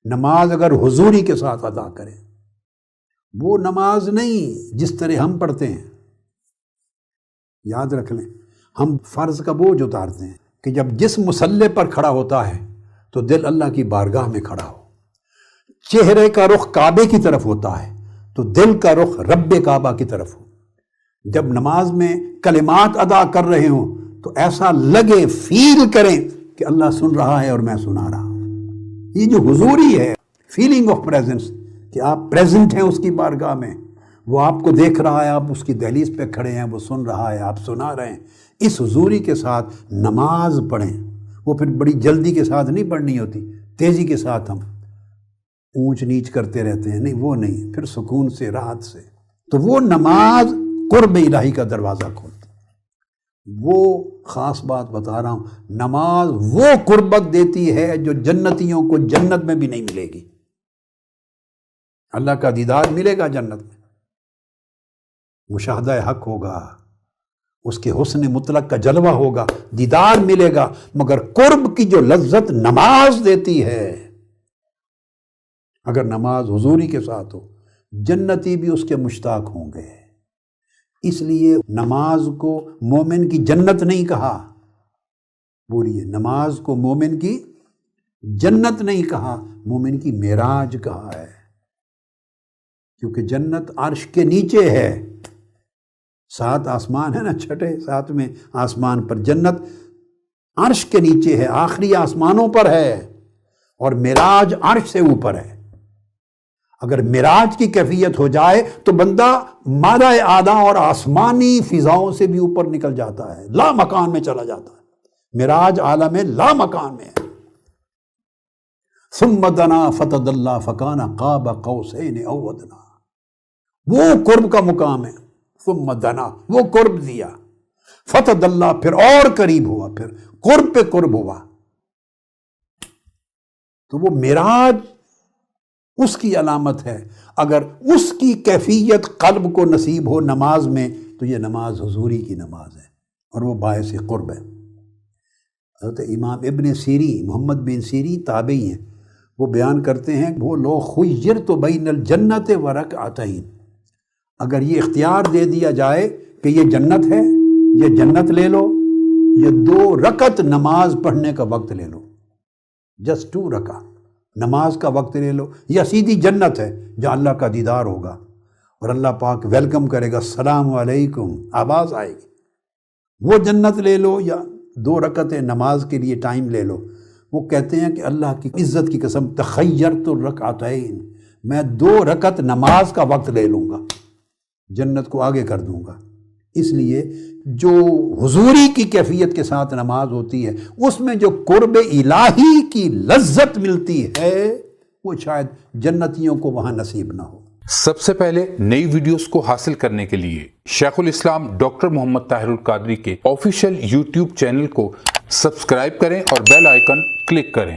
نماز اگر حضوری کے ساتھ ادا کریں، وہ نماز نہیں جس طرح ہم پڑھتے ہیں. یاد رکھ لیں، ہم فرض کا بوجھ اتارتے ہیں کہ جب جس مصلی پر کھڑا ہوتا ہے تو دل اللہ کی بارگاہ میں کھڑا ہو. چہرے کا رخ کعبے کی طرف ہوتا ہے تو دل کا رخ رب کعبہ کی طرف ہو. جب نماز میں کلمات ادا کر رہے ہوں تو ایسا لگے، فیل کریں کہ اللہ سن رہا ہے اور میں سنا رہا ہوں. یہ جو حضوری ہے، فیلنگ آف پریزنس، کہ آپ پریزنٹ ہیں اس کی بارگاہ میں، وہ آپ کو دیکھ رہا ہے، آپ اس کی دہلیز پہ کھڑے ہیں، وہ سن رہا ہے، آپ سنا رہے ہیں. اس حضوری کے ساتھ نماز پڑھیں. وہ پھر بڑی جلدی کے ساتھ نہیں پڑھنی ہوتی، تیزی کے ساتھ ہم اونچ نیچ کرتے رہتے ہیں، نہیں، وہ نہیں، پھر سکون سے، راحت سے. تو وہ نماز قرب الہی کا دروازہ کھولتی. وہ خاص بات بتا رہا ہوں، نماز وہ قربت دیتی ہے جو جنتیوں کو جنت میں بھی نہیں ملے گی. اللہ کا دیدار ملے گا جنت میں، مشاہدہ حق ہوگا، اس کے حسن مطلق کا جلوہ ہوگا، دیدار ملے گا. مگر قرب کی جو لذت نماز دیتی ہے، اگر نماز حضوری کے ساتھ ہو، جنتی بھی اس کے مشتاق ہوں گے. اس لیے نماز کو مومن کی جنت نہیں کہا، بولیے، نماز کو مومن کی جنت نہیں کہا، مومن کی معراج کہا ہے. کیونکہ جنت عرش کے نیچے ہے. 7 آسمان ہے نا، چھٹے 7ویں آسمان پر جنت عرش کے نیچے ہے، آخری آسمانوں پر ہے، اور معراج عرش سے اوپر ہے. اگر معراج کی کیفیت ہو جائے تو بندہ مادہ اعلیٰ اور آسمانی فضاؤں سے بھی اوپر نکل جاتا ہے، لا مکان میں چلا جاتا ہے. معراج عالم لا مکان میں ہے. ثم دنا فتدلی فکان قاب قوسین او ادنی، وہ قرب کا مقام ہے. ثم دنا، وہ قرب دیا، فتدلی، پھر اور قریب ہوا، پھر قرب پہ قرب ہوا. تو وہ معراج اس کی علامت ہے. اگر اس کی کیفیت قلب کو نصیب ہو نماز میں تو یہ نماز حضوری کی نماز ہے اور وہ باعث قرب ہے. حضرت امام ابن سیری، محمد بن سیری تابعی ہیں، وہ بیان کرتے ہیں، وہ لو خیرت بین الجنت و رکعتین، اگر یہ اختیار دے دیا جائے کہ یہ جنت ہے، یہ جنت لے لو، یہ 2 رکعت نماز پڑھنے کا وقت لے لو، جسٹ 2 رکعت نماز کا وقت لے لو، یا سیدھی جنت ہے جہاں اللہ کا دیدار ہوگا اور اللہ پاک ویلکم کرے گا، السلام علیکم، آواز آئے گی. وہ جنت لے لو یا 2 رکعت نماز کے لیے ٹائم لے لو. وہ کہتے ہیں کہ اللہ کی عزت کی قسم، تخیرت الرکعتین، میں 2 رکعت نماز کا وقت لے لوں گا، جنت کو آگے کر دوں گا. اس لیے جو حضوری کی کیفیت کے ساتھ نماز ہوتی ہے، اس میں جو قرب الہی کی لذت ملتی ہے، وہ شاید جنتیوں کو وہاں نصیب نہ ہو. سب سے پہلے نئی ویڈیوز کو حاصل کرنے کے لیے شیخ الاسلام ڈاکٹر محمد طاہر القادری کے آفیشیل یوٹیوب چینل کو سبسکرائب کریں اور بیل آئیکن کلک کریں.